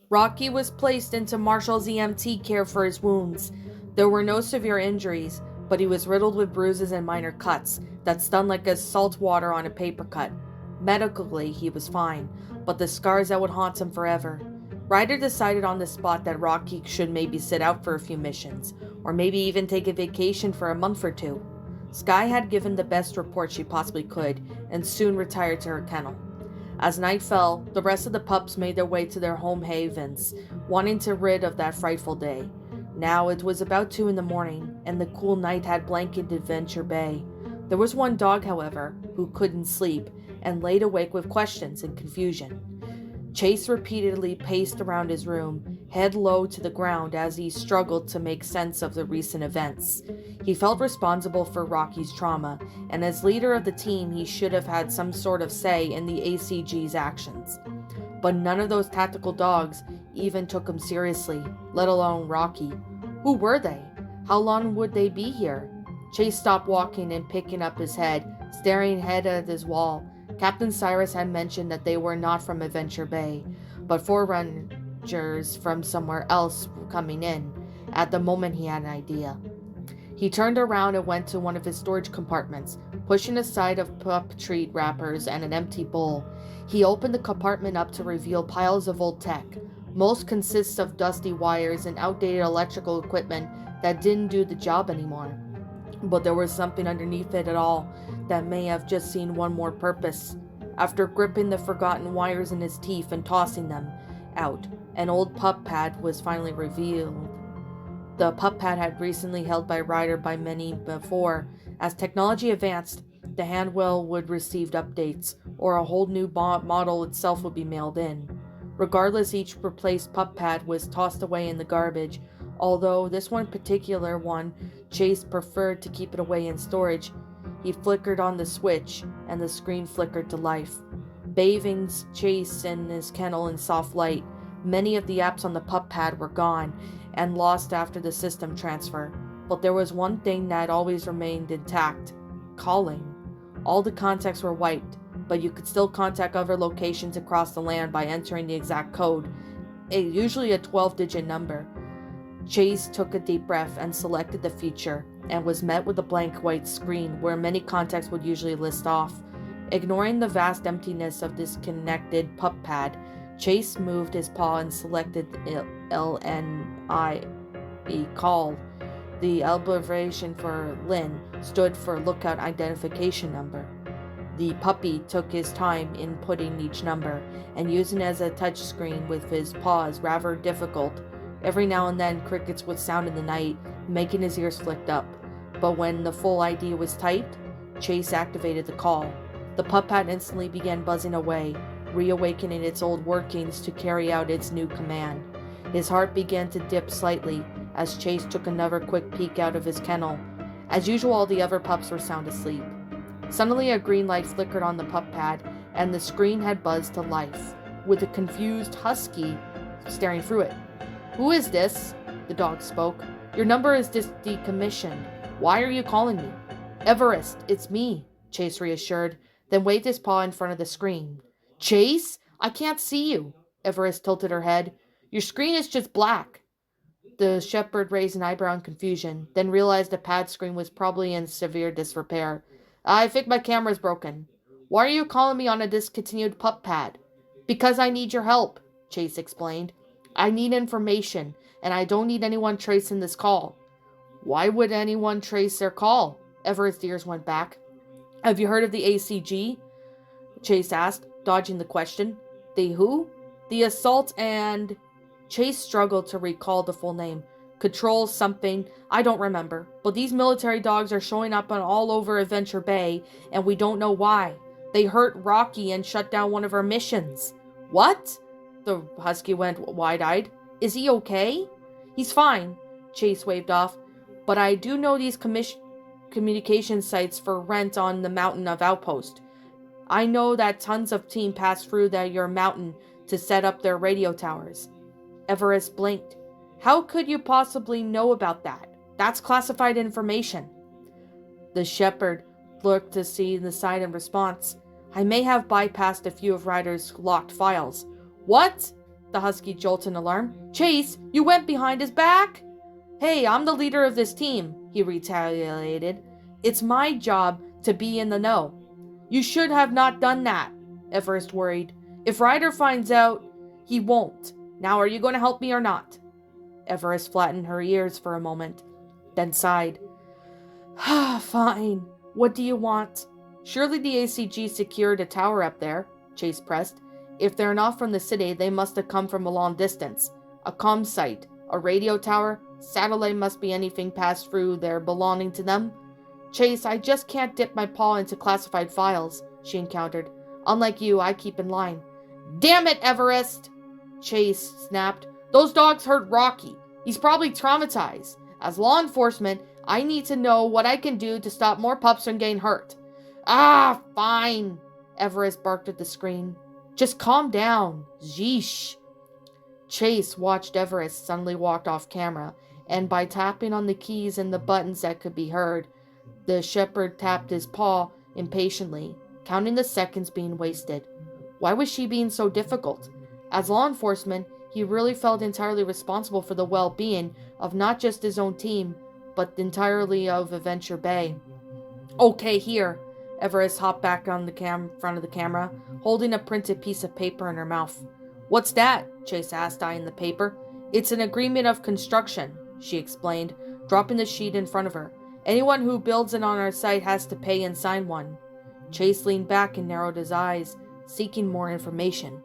Rocky was placed into Marshall's EMT care for his wounds. There were no severe injuries, but he was riddled with bruises and minor cuts that stung like as salt water on a paper cut. Medically, he was fine, but the scars that would haunt him forever. Ryder decided on the spot that Rocky should maybe sit out for a few missions, or maybe even take a vacation for a month or two. Skye had given the best report she possibly could, and soon retired to her kennel. As night fell, the rest of the pups made their way to their home havens, wanting to rid of that frightful day. Now it was about 2 a.m, and the cool night had blanketed Adventure Bay. There was one dog, however, who couldn't sleep, and laid awake with questions and confusion. Chase repeatedly paced around his room, head low to the ground as he struggled to make sense of the recent events. He felt responsible for Rocky's trauma, and as leader of the team he should have had some sort of say in the ACG's actions. But none of those tactical dogs even took him seriously, let alone Rocky. Who were they? How long would they be here? Chase stopped walking and picking up his head, staring ahead at his wall. Captain Cyrus had mentioned that they were not from Adventure Bay, but foreigners from somewhere else were coming in. At the moment he had an idea. He turned around and went to one of his storage compartments, pushing aside of pup treat wrappers and an empty bowl. He opened the compartment up to reveal piles of old tech. Most consists of dusty wires and outdated electrical equipment that didn't do the job anymore. But there was something underneath it all that may have just seen one more purpose. After gripping the forgotten wires in his teeth and tossing them out, an old pup pad was finally revealed. The pup pad had recently held by Ryder by many before. As technology advanced, the handwheel would receive updates, or a whole new model itself would be mailed in. Regardless, each replaced pup pad was tossed away in the garbage, although this one particular one Chase preferred to keep it away in storage. He flickered on the switch, and the screen flickered to life. Bathing Chase in his kennel in soft light, many of the apps on the pup pad were gone and lost after the system transfer. But there was one thing that always remained intact: calling. All the contacts were wiped, but you could still contact other locations across the land by entering the exact code, usually a 12-digit number. Chase took a deep breath and selected the feature, and was met with a blank white screen where many contacts would usually list off. Ignoring the vast emptiness of this connected pup pad, Chase moved his paw and selected LNI, call. The abbreviation for Lynn stood for Lookout Identification Number. The puppy took his time inputting each number, and using it as a touchscreen with his paws rather difficult. Every now and then crickets would sound in the night, making his ears flicked up. But when the full ID was typed, Chase activated the call. The pup pad instantly began buzzing away, reawakening its old workings to carry out its new command. His heart began to dip slightly as Chase took another quick peek out of his kennel. As usual, all the other pups were sound asleep. Suddenly, a green light flickered on the pup pad, and the screen had buzzed to life, with a confused husky staring through it. "Who is this?" the dog spoke. "Your number is decommissioned. Why are you calling me?" "Everest, it's me," Chase reassured, then waved his paw in front of the screen. "Chase? I can't see you." Everest tilted her head. "Your screen is just black." The shepherd raised an eyebrow in confusion, then realized the pad screen was probably in severe disrepair. "I think my camera's broken." "Why are you calling me on a discontinued pup pad?" "Because I need your help," Chase explained. "I need information, and I don't need anyone tracing this call." "Why would anyone trace their call?" Everett's ears went back. "Have you heard of the ACG?" Chase asked, dodging the question. "The who?" "The Assault and..." Chase struggled to recall the full name. "Control something, I don't remember. But these military dogs are showing up on all over Adventure Bay, and we don't know why. They hurt Rocky and shut down one of our missions." "What?" The husky went wide-eyed. "Is he okay?" "He's fine," Chase waved off. "But I do know these communication sites for rent on the mountain of Outpost. I know that tons of team pass through your mountain to set up their radio towers." Everest blinked. "How could you possibly know about that? That's classified information. The shepherd looked to see the sign in response. I may have bypassed a few of Ryder's locked files. What? The husky jolted in alarm. Chase, you went behind his back? Hey, I'm the leader of this team, he retaliated. It's my job to be in the know. You should have not done that, Everest worried. If Ryder finds out, he won't. Now are you going to help me or not? Everest flattened her ears for a moment, then sighed. Fine. What do you want? Surely the ACG secured a tower up there, Chase pressed. If they're not from the city, they must have come from a long distance. A comm site, a radio tower, satellite must be anything passed through there belonging to them. Chase, I just can't dip my paw into classified files, she encountered. Unlike you, I keep in line. Damn it, Everest! Chase snapped. Those dogs hurt Rocky. He's probably traumatized. As law enforcement, I need to know what I can do to stop more pups from getting hurt. Ah, fine, Everest barked at the screen. Just calm down. Yeesh. Chase watched Everest suddenly walk off camera, and by tapping on the keys and the buttons that could be heard, the shepherd tapped his paw impatiently, counting the seconds being wasted. Why was she being so difficult? As law enforcement, he really felt entirely responsible for the well-being of not just his own team, but entirely of Adventure Bay. Okay, here. Everest hopped back on the front of the camera, holding a printed piece of paper in her mouth. What's that? Chase asked, eyeing the paper. It's an agreement of construction, she explained, dropping the sheet in front of her. Anyone who builds it on our site has to pay and sign one. Chase leaned back and narrowed his eyes, seeking more information.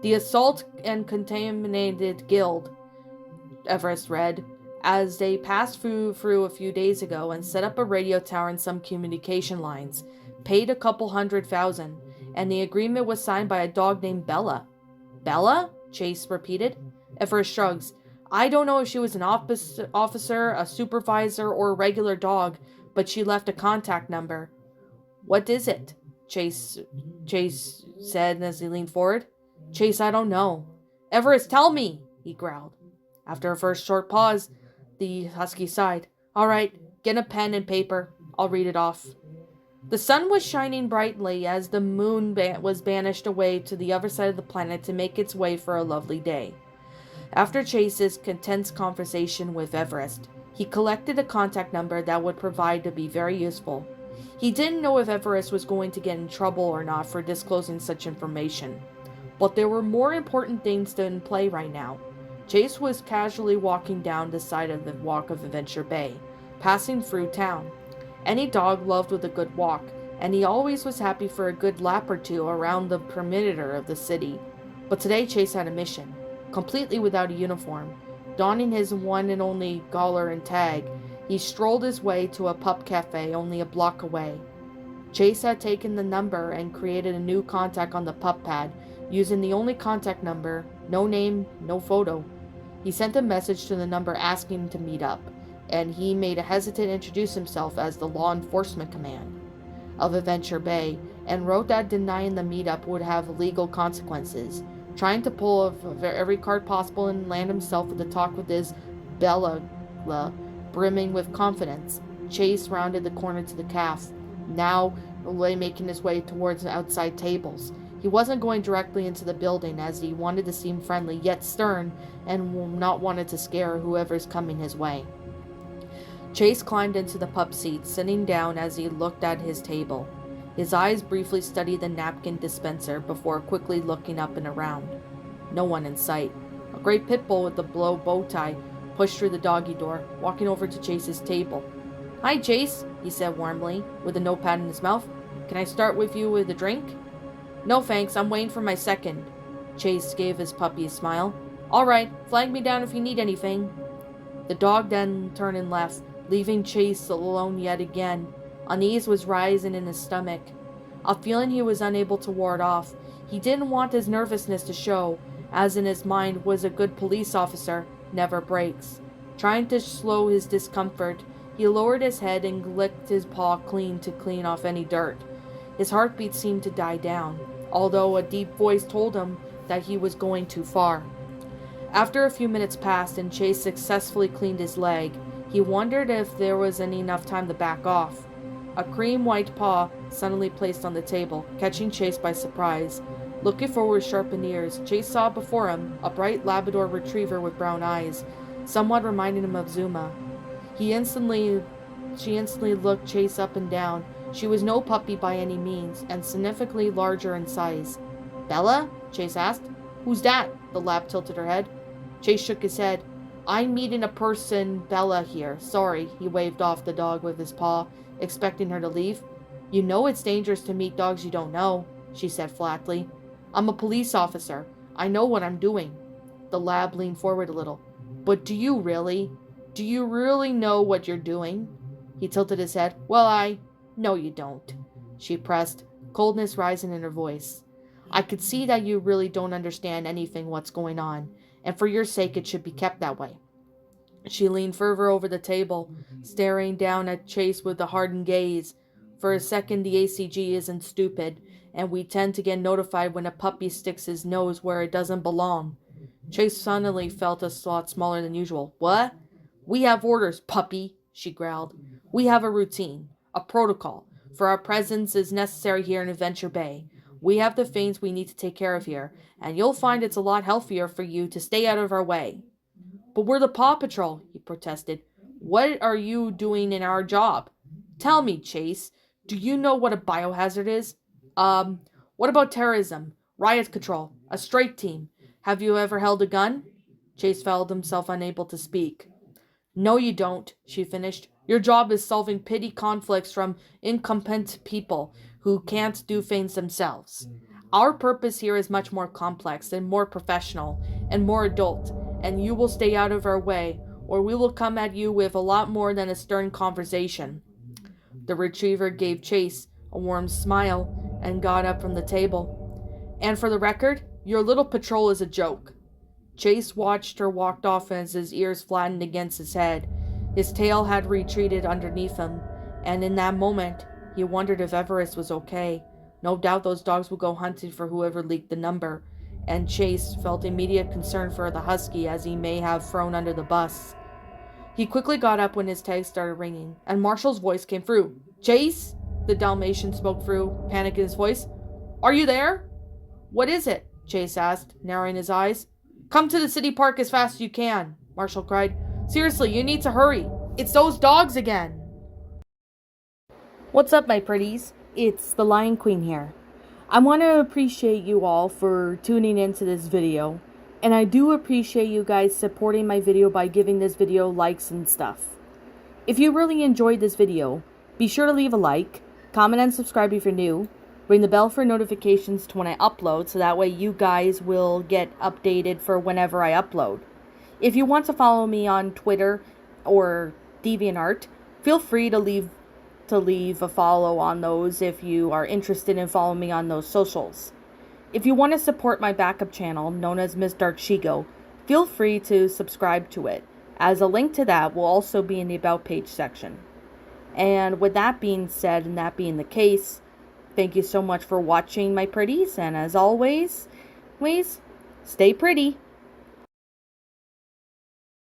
The Assault and Contaminated Guild, Everest read, as they passed through a few days ago and set up a radio tower and some communication lines, paid a couple $100,000, and the agreement was signed by a dog named Bella. Bella? Chase repeated. Everest shrugs. I don't know if she was an officer, a supervisor, or a regular dog, but she left a contact number. What is it? Chase said as he leaned forward. Chase, I don't know. Everest, tell me, he growled. After a first short pause, the husky sighed. All right, get a pen and paper. I'll read it off. The sun was shining brightly as the moon was banished away to the other side of the planet to make its way for a lovely day. After Chase's intense conversation with Everest, he collected a contact number that would prove to be very useful. He didn't know if Everest was going to get in trouble or not for disclosing such information, but there were more important things in play right now. Chase was casually walking down the side of the walk of Adventure Bay, passing through town. Any dog loved with a good walk, and he always was happy for a good lap or two around the perimeter of the city. But today Chase had a mission, completely without a uniform. Donning his one and only collar and tag, he strolled his way to a pup cafe only a block away. Chase had taken the number and created a new contact on the pup pad, using the only contact number, no name, no photo. He sent a message to the number asking to meet up, and he made a hesitant introduce himself as the Law Enforcement Command of Adventure Bay, and wrote that denying the meetup would have legal consequences. Trying to pull every card possible and land himself with a talk with his Bella, brimming with confidence, Chase rounded the corner to the cafe, now making his way towards the outside tables. He wasn't going directly into the building as he wanted to seem friendly yet stern and not wanted to scare whoever's coming his way. Chase climbed into the pup seat, sitting down as he looked at his table. His eyes briefly studied the napkin dispenser before quickly looking up and around. No one in sight. A great pit bull with a bow tie pushed through the doggy door, walking over to Chase's table. Hi, Chase, he said warmly, with a notepad in his mouth. Can I start with you with a drink? No thanks, I'm waiting for my second. Chase gave his puppy a smile. All right, flag me down if you need anything. The dog then turned and left, leaving Chase alone yet again. Unease was rising in his stomach, a feeling he was unable to ward off. He didn't want his nervousness to show, as in his mind was a good police officer never breaks. Trying to slow his discomfort, he lowered his head and licked his paw clean to clean off any dirt. His heartbeat seemed to die down, although a deep voice told him that he was going too far. After a few minutes passed and Chase successfully cleaned his leg, He wondered if there was enough time to back off. A cream white paw suddenly placed on the table, catching Chase by surprise. Looking forward with sharpened ears, Chase saw before him a bright Labrador retriever with brown eyes, somewhat reminding him of Zuma. She instantly looked Chase up and down. She was no puppy by any means, and significantly larger in size. "Bella?" Chase asked. "Who's that?" The lab tilted her head. Chase shook his head. "I'm meeting a person, Bella, here. Sorry." He waved off the dog with his paw, expecting her to leave. "You know it's dangerous to meet dogs you don't know," she said flatly. "I'm a police officer. I know what I'm doing." The lab leaned forward a little. "But do you really? Do you really know what you're doing?" He tilted his head. "Well, No, you don't," she pressed, coldness rising in her voice. "I could see that you really don't understand anything what's going on, and for your sake it should be kept that way." She leaned further over the table, staring down at Chase with a hardened gaze. For a second, the ACG isn't stupid, and we tend to get notified when a puppy sticks his nose where it doesn't belong. Chase suddenly felt a lot smaller than usual. "What?" "We have orders, puppy," she growled. "We have a routine, a protocol, for our presence is necessary here in Adventure Bay. We have the things we need to take care of here, and you'll find it's a lot healthier for you to stay out of our way." "But we're the Paw Patrol," he protested. "What are you doing in our job? Tell me, Chase, do you know what a biohazard is? What about terrorism, riot control, a strike team? Have you ever held a gun?" Chase felt himself unable to speak. "No, you don't," she finished. "Your job is solving petty conflicts from incompetent people who can't do things themselves. Our purpose here is much more complex and more professional and more adult, and you will stay out of our way, or we will come at you with a lot more than a stern conversation." The retriever gave Chase a warm smile and got up from the table. "And for the record, your little patrol is a joke." Chase watched her walk off as his ears flattened against his head. His tail had retreated underneath him, and in that moment, he wondered if Everest was okay. No doubt those dogs would go hunting for whoever leaked the number, and Chase felt immediate concern for the husky as he may have thrown under the bus. He quickly got up when his tag started ringing, and Marshall's voice came through. "Chase?" The Dalmatian spoke through, panic in his voice. "Are you there?" "What is it?" Chase asked, narrowing his eyes. "Come to the city park as fast as you can," Marshall cried. "Seriously, you need to hurry. It's those dogs again." What's up, my pretties? It's the Lion Queen here. I want to appreciate you all for tuning into this video, and I do appreciate you guys supporting my video by giving this video likes and stuff. If you really enjoyed this video, be sure to leave a like, comment and subscribe if you're new, ring the bell for notifications to when I upload so that way you guys will get updated for whenever I upload. If you want to follow me on Twitter or DeviantArt, feel free to leave a follow on those if you are interested in following me on those socials. If you want to support my backup channel, known as Miss Dark Shigo, feel free to subscribe to it, as a link to that will also be in the About page section. And with that being said, and that being the case, thank you so much for watching, my pretties, and as always, please stay pretty.